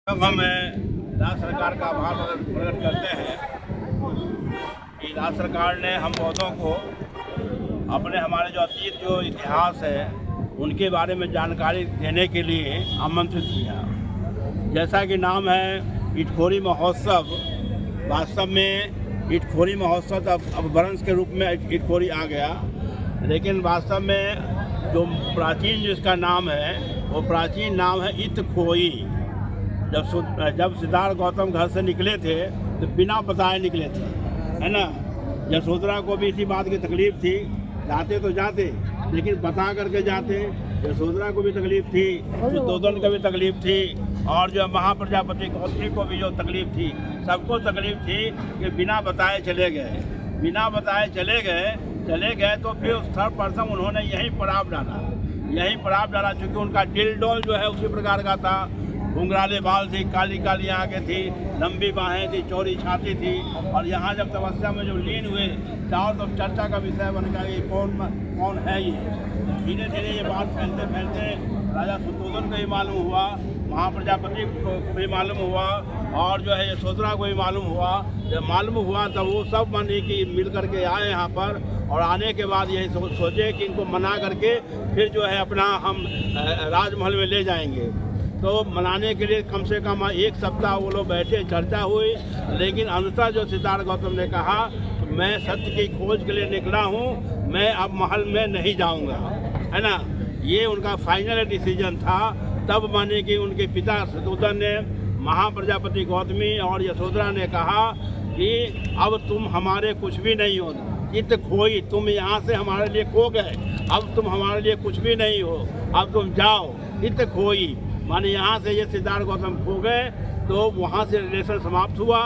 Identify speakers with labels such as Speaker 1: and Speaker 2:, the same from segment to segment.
Speaker 1: अब हम राज्य सरकार का आभार प्रकट करते हैं कि राज्य सरकार ने हम पौधों को अपने हमारे जो अतीत जो इतिहास है उनके बारे में जानकारी देने के लिए आमंत्रित किया। जैसा कि नाम है इटखोरी महोत्सव, वास्तव में इटखोरी महोत्सव अब अपभ्रंश के रूप में इटखोरी आ गया, लेकिन वास्तव में जो प्राचीन जिसका नाम है वो प्राचीन नाम है इटखोई। जब सिद्धार्थ गौतम घर से निकले थे तो बिना बताए निकले थे, है ना। यशोधरा को भी इसी बात की तकलीफ थी, जाते तो जाते लेकिन बता करके जाते। यशोधरा को भी तकलीफ थी, शुद्धोधन को भी तकलीफ थी, और जो महाप्रजापति गौतमी को भी जो तकलीफ थी, सबको तकलीफ थी कि बिना बताए चले गए। बिना बताए चले गए तो फिर उस थर्ड पर्सन उन्होंने यही पड़ाव डाला चूँकि उनका दिल डोल जो है उसी प्रकार का था। घुंघराले बाल थी, काली काली आंखें थी, लंबी बाहें थी, चौड़ी छाती थी, और यहाँ जब तपस्या में जो लीन हुए चारों तरफ चर्चा का विषय बन गया ये कौन है। ये धीरे धीरे ये बात फैलते राजा शुद्धोधन को ही मालूम हुआ, महाप्रजापति को भी मालूम हुआ, और जो है यशोधरा को भी मालूम हुआ। जब मालूम हुआ तब वो सब माने कि मिल करके आए यहाँ पर, और आने के बाद यही सोचे कि इनको मना करके फिर जो है अपना हम राजमहल में ले जाएंगे। तो मनाने के लिए कम से कम एक सप्ताह वो लोग बैठे, चर्चा हुई, लेकिन अंततः जो सिद्धार्थ गौतम ने कहा तो मैं सत्य की खोज के लिए निकला हूँ, मैं अब महल में नहीं जाऊँगा, है ना। ये उनका फाइनल डिसीजन था। तब माने कि उनके पिता शुद्धोधन ने महाप्रजापति गौतमी और यशोधरा ने कहा कि अब तुम हमारे कुछ भी नहीं हो, इत खोई, तुम यहाँ से हमारे लिए खो गए, अब तुम हमारे लिए कुछ भी नहीं हो, अब तुम जाओ, इत खोई माने यहाँ से ये सिद्धार्थ गौतम खो गए। तो वहाँ से रिलेशन समाप्त हुआ,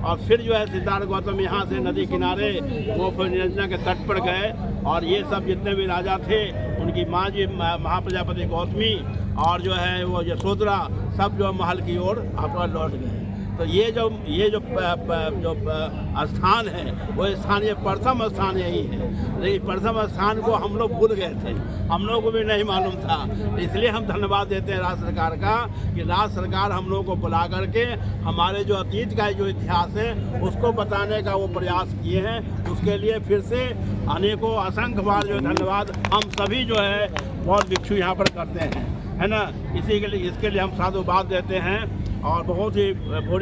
Speaker 1: और फिर जो है सिद्धार्थ गौतम यहाँ से नदी किनारे वो फिर निरंजना के तट पर गए, और ये सब जितने भी राजा थे उनकी माँ जी महाप्रजापति गौतमी और जो है वो यशोधरा सब जो महल की ओर अपना लौट गए। तो ये जो स्थान है वो स्थान, ये प्रथम स्थान यही है, लेकिन प्रथम स्थान को हम लोग भूल गए थे, हम लोग को भी नहीं मालूम था। इसलिए हम धन्यवाद देते हैं राज्य सरकार का कि राज्य सरकार हम लोग को बुला करके हमारे जो अतीत का जो इतिहास है उसको बताने का वो प्रयास किए हैं। उसके लिए फिर से अनेकों असंख्य बार जो धन्यवाद हम सभी जो है बहुत भिक्षु यहाँ पर करते हैं, है ना। इसके लिए हम साधुवाद देते हैं और बहुत ही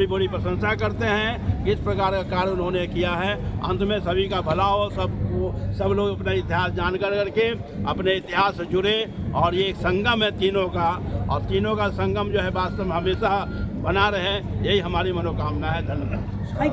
Speaker 1: बड़ी प्रशंसा करते हैं कि इस प्रकार का कार्य उन्होंने किया है। अंत में सभी का भला हो, सब लोग अपना इतिहास जान करके अपने इतिहास से जुड़े, और ये एक संगम है तीनों का, और तीनों का संगम जो है वास्तव में हमेशा बना रहे, यही हमारी मनोकामना है। धन्यवाद।